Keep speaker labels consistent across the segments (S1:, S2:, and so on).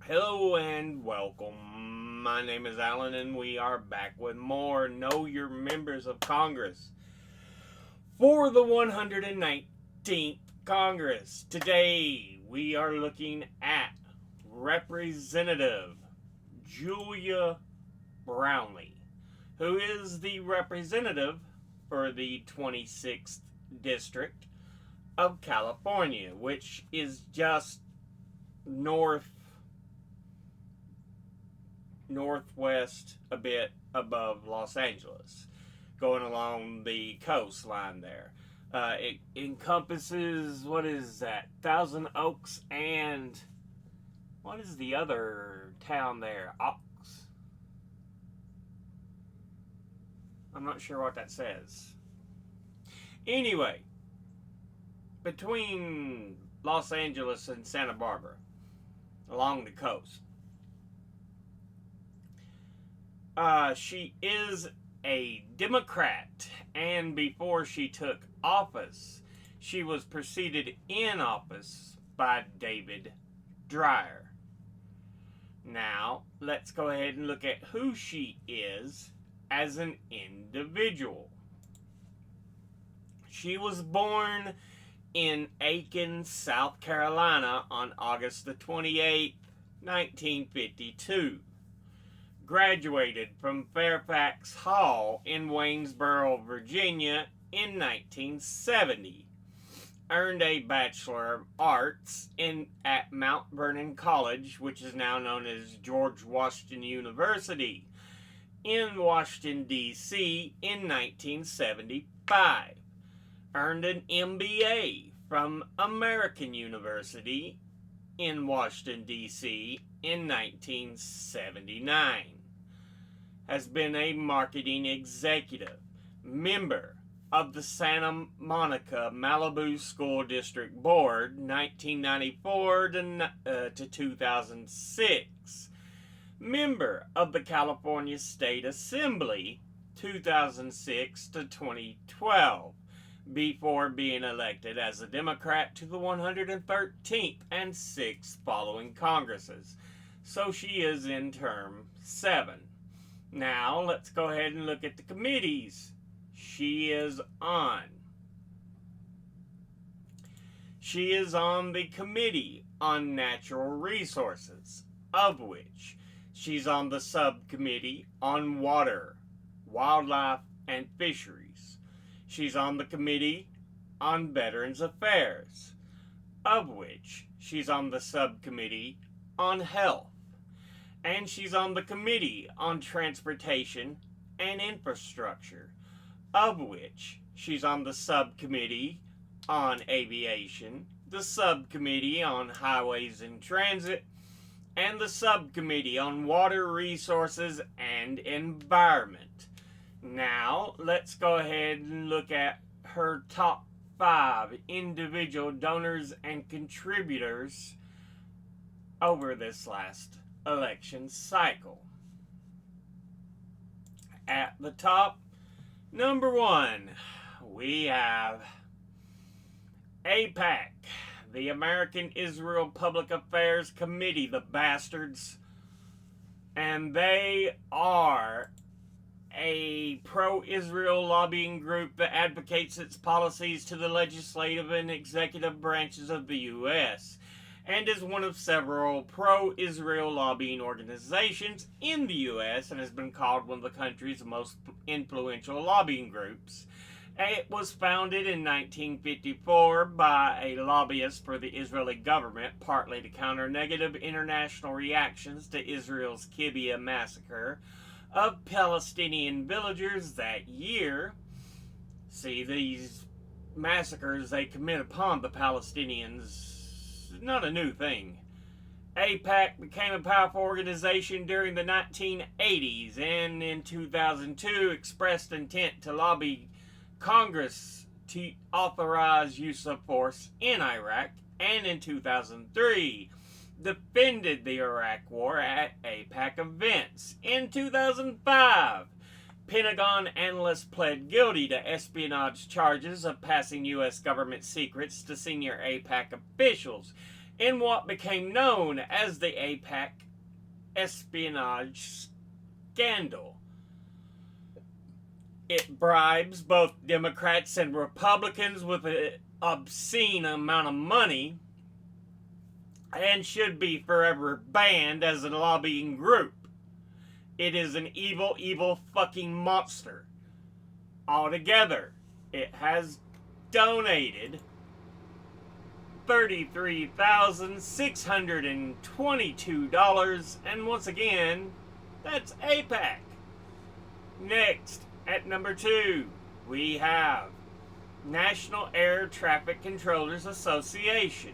S1: Hello and welcome. My name is Alan, and we are back with more Know Your Members of Congress for the 119th Congress. Today we are looking at Representative Julia Brownley, who is the representative for the 26th District of California, which is just northwest a bit above Los Angeles, going along the coastline there. It encompasses, what is that, Thousand Oaks, and what is the other town there? Ox. I'm not sure what that says. Anyway, between Los Angeles and Santa Barbara, along the coast. She is a Democrat, and before she took office, she was preceded in office by David Dreyer. Now, let's go ahead and look at who she is as an individual. She was born in Aiken, South Carolina on August the 28th, 1952. Graduated from Fairfax Hall in Waynesboro, Virginia in 1970. Earned a Bachelor of Arts at Mount Vernon College, which is now known as George Washington University, in Washington, D.C. in 1975. Earned an MBA from American University in Washington, D.C. in 1979. Has been a marketing executive, member of the Santa Monica-Malibu School District Board, 1994 to 2006. Member of the California State Assembly, 2006 to 2012. Before being elected as a Democrat to the 113th and 6th following Congresses. So she is in term 7. Now, let's go ahead and look at the committees she is on. She is on the Committee on Natural Resources, of which she's on the Subcommittee on Water, Wildlife, and Fisheries. She's on the Committee on Veterans Affairs, of which she's on the Subcommittee on Health. And she's on the Committee on Transportation and Infrastructure, of which she's on the Subcommittee on Aviation, the Subcommittee on Highways and Transit, and the Subcommittee on Water Resources and Environment. Now, let's go ahead and look at her top 5 individual donors and contributors over this last election cycle. At the top, number 1, we have AIPAC, the American Israel Public Affairs Committee, the bastards. And they are a pro-Israel lobbying group that advocates its policies to the legislative and executive branches of the U.S. and is one of several pro-Israel lobbying organizations in the U.S. and has been called one of the country's most influential lobbying groups. It was founded in 1954 by a lobbyist for the Israeli government, partly to counter negative international reactions to Israel's Kibbutz massacre of Palestinian villagers that year. See, these massacres they commit upon the Palestinians, not a new thing. AIPAC became a powerful organization during the 1980s and in 2002 expressed intent to lobby Congress to authorize use of force in Iraq, and in 2003 defended the Iraq War at AIPAC events. In 2005, Pentagon analysts pled guilty to espionage charges of passing U.S. government secrets to senior AIPAC officials. in what became known as the AIPAC espionage scandal. It bribes both Democrats and Republicans with an obscene amount of money and should be forever banned as a lobbying group. It is an evil, evil fucking monster. Altogether, it has donated $33,622, and once again, that's AIPAC. Next, at number 2, we have National Air Traffic Controllers Association.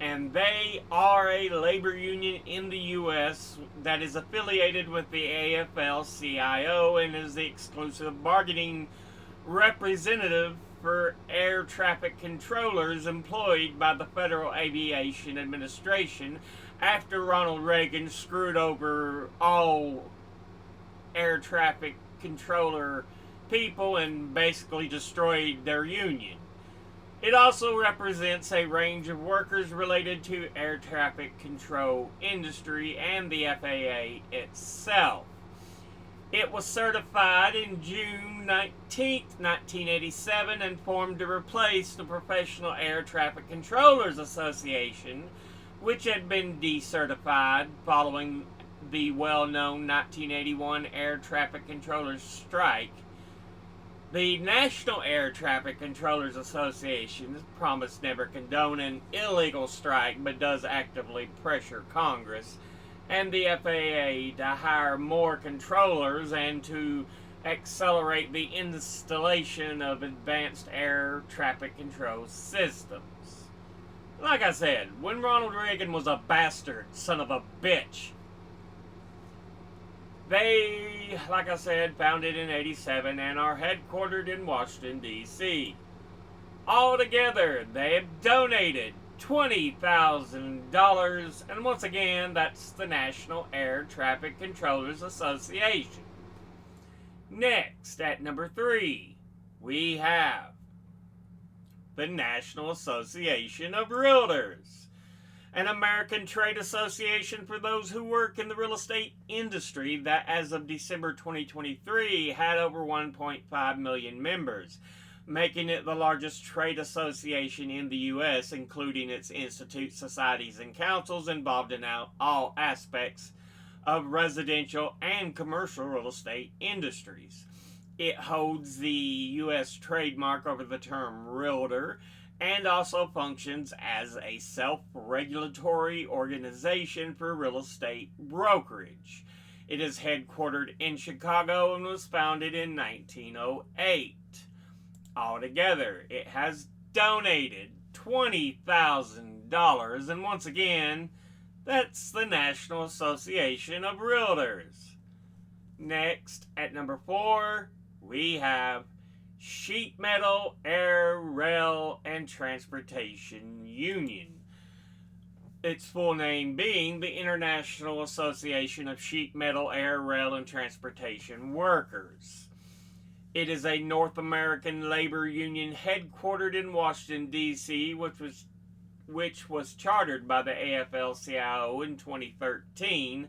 S1: And they are a labor union in the U.S. that is affiliated with the AFL-CIO and is the exclusive bargaining representative for air traffic controllers employed by the Federal Aviation Administration after Ronald Reagan screwed over all air traffic controller people and basically destroyed their union. It also represents a range of workers related to air traffic control industry and the FAA itself. It was certified in June 19, 1987 and formed to replace the Professional Air Traffic Controllers Association, which had been decertified following the well-known 1981 air traffic controllers strike. The National Air Traffic Controllers Association promised never condone an illegal strike, but does actively pressure Congress and the FAA to hire more controllers and to accelerate the installation of advanced air traffic control systems. Like I said, when Ronald Reagan was a bastard son of a bitch, they, like I said, founded in 87 and are headquartered in Washington, D.C. Altogether, they have donated $20,000, and once again, that's the National Air Traffic Controllers Association. Next, at number 3, we have the National Association of Realtors, an American trade association for those who work in the real estate industry that as of December 2023 had over 1.5 million members, making it the largest trade association in the U.S., including its institutes, societies, and councils involved in all aspects of residential and commercial real estate industries. It holds the U.S. trademark over the term realtor and also functions as a self-regulatory organization for real estate brokerage. It is headquartered in Chicago and was founded in 1908. Altogether, it has donated $20,000, and once again, that's the National Association of Realtors. Next, at number 4, we have Sheet Metal, Air, Rail, and Transportation Union. Its full name being the International Association of Sheet Metal, Air, Rail, and Transportation Workers. It is a North American labor union headquartered in Washington, D.C., which was chartered by the AFL-CIO in 2013,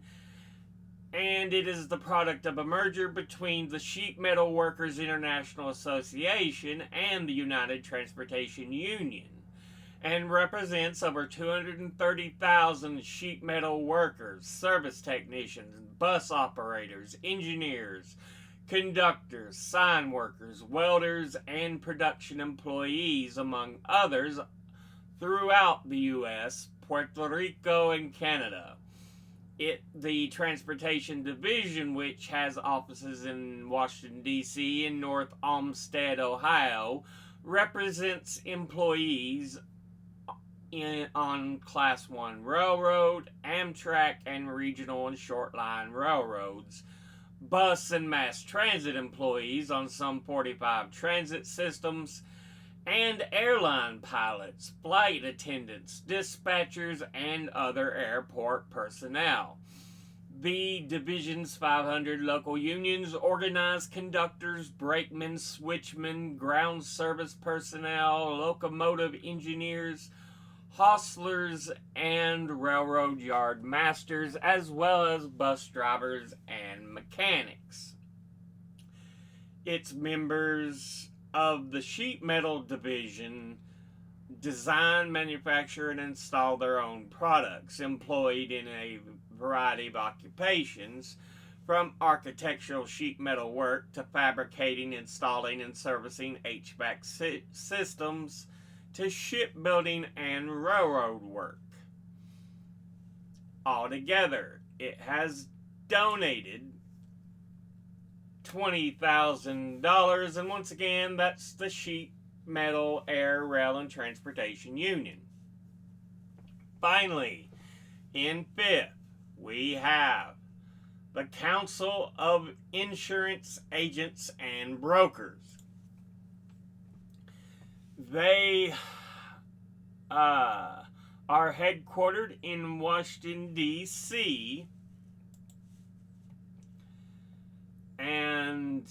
S1: and it is the product of a merger between the Sheet Metal Workers International Association and the United Transportation Union, and represents over 230,000 sheet metal workers, service technicians, bus operators, engineers, conductors, sign workers, welders, and production employees, among others, throughout the U.S., Puerto Rico, and Canada. The Transportation Division, which has offices in Washington, D.C. and North Olmsted, Ohio, represents employees on Class 1 Railroad, Amtrak, and regional and short line railroads, bus and mass transit employees on some 45 transit systems, and airline pilots, flight attendants, dispatchers, and other airport personnel. The division's 500 local unions organize conductors, brakemen, switchmen, ground service personnel, locomotive engineers, hostlers, and railroad yard masters, as well as bus drivers and mechanics. Its members of the sheet metal division design, manufacture, and install their own products, employed in a variety of occupations, from architectural sheet metal work to fabricating, installing, and servicing HVAC systems to shipbuilding and railroad work. Altogether, it has donated $20,000, and once again, that's the Sheet Metal, Air, Rail, and Transportation Union. Finally, in fifth, we have the Council of Insurance Agents and Brokers. They are headquartered in Washington, D.C., and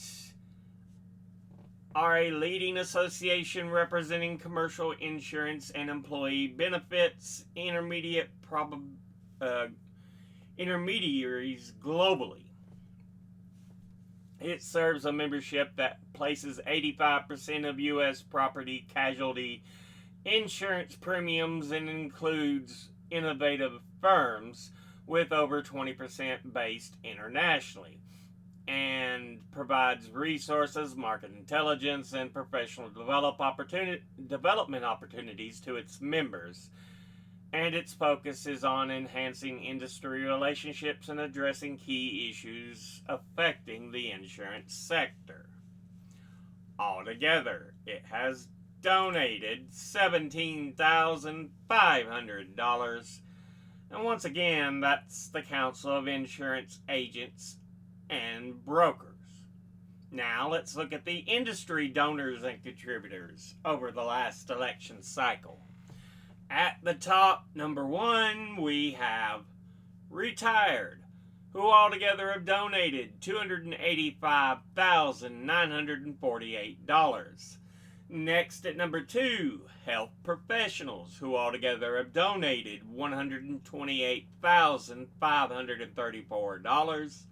S1: are a leading association representing commercial insurance and employee benefits intermediaries globally. It serves a membership that places 85% of U.S. property casualty insurance premiums and includes innovative firms with over 20% based internationally, and provides resources, market intelligence, and professional development opportunities to its members. And its focus is on enhancing industry relationships and addressing key issues affecting the insurance sector. Altogether, it has donated $17,500. And once again, that's the Council of Insurance Agents and Brokers. Now, let's look at the industry donors and contributors over the last election cycle. At the top, number one, we have Retired, who altogether have donated $285,948. Next at number two, Health Professionals, who altogether have donated $128,534.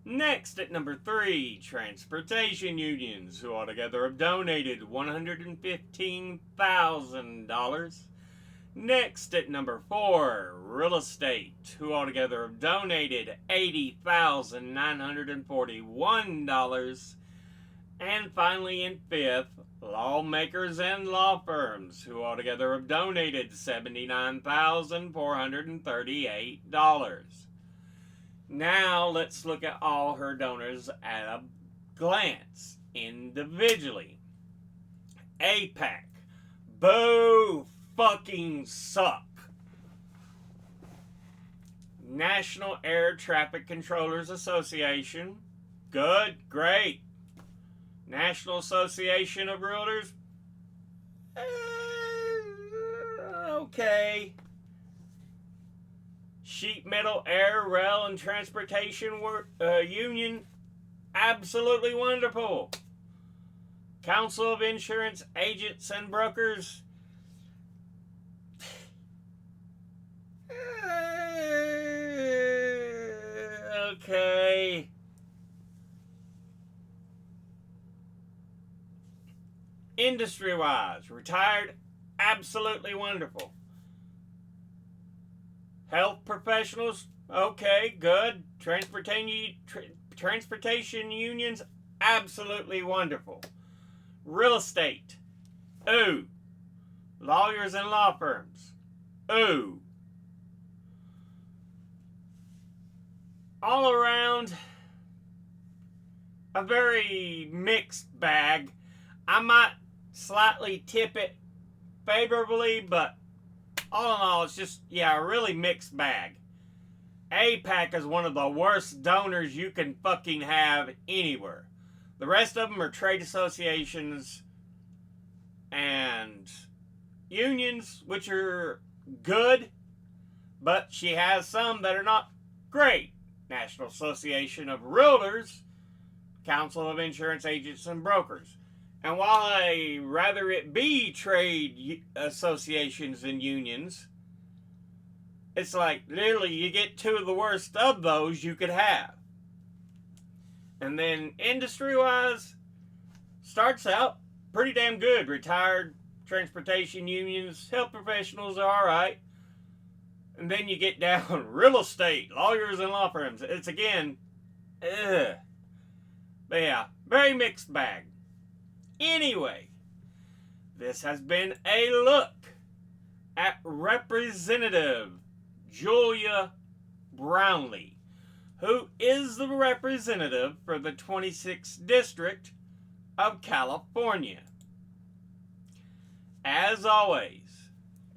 S1: Next at number three, Transportation Unions, who altogether have donated $115,000. Next at number four, Real Estate, who altogether have donated $80,941. And finally, in fifth, Lawmakers and Law Firms, who altogether have donated $79,438. Now, let's look at all her donors at a glance, individually. APAC, boo fucking suck. National Air Traffic Controllers Association, good, great. National Association of Realtors, okay. Sheet Metal, Air, Rail, and Transportation Union, absolutely wonderful. Council of Insurance Agents and Brokers, okay. Industry-wise, Retired, absolutely wonderful. Health Professionals, okay, good. Transportation Unions, absolutely wonderful. Real Estate, ooh. Lawyers and Law Firms, ooh. All around, a very mixed bag. I might slightly tip it favorably, but all in all, it's just, a really mixed bag. APAC is one of the worst donors you can fucking have anywhere. The rest of them are trade associations and unions, which are good, but she has some that are not great. National Association of Realtors, Council of Insurance Agents and Brokers, And while I rather it be trade associations and unions, it's like literally you get two of the worst of those you could have. And then industry-wise, starts out pretty damn good. Retired transportation unions, health professionals are all right. And then you get down real estate, lawyers and law firms. It's again, ugh. But yeah, very mixed bag. Anyway, this has been a look at Representative Julia Brownley, who is the representative for the 26th District of California. As always,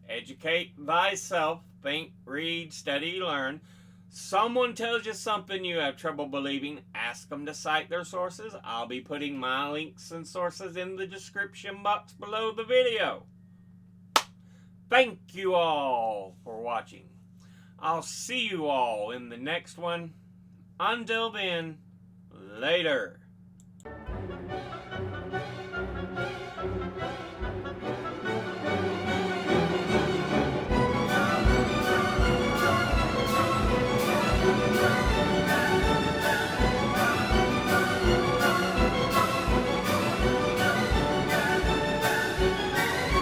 S1: educate thyself, think, read, study, learn. Someone tells you something you have trouble believing, ask them to cite their sources. I'll be putting my links and sources in the description box below the video. Thank you all for watching. I'll see you all in the next one. Until then, later.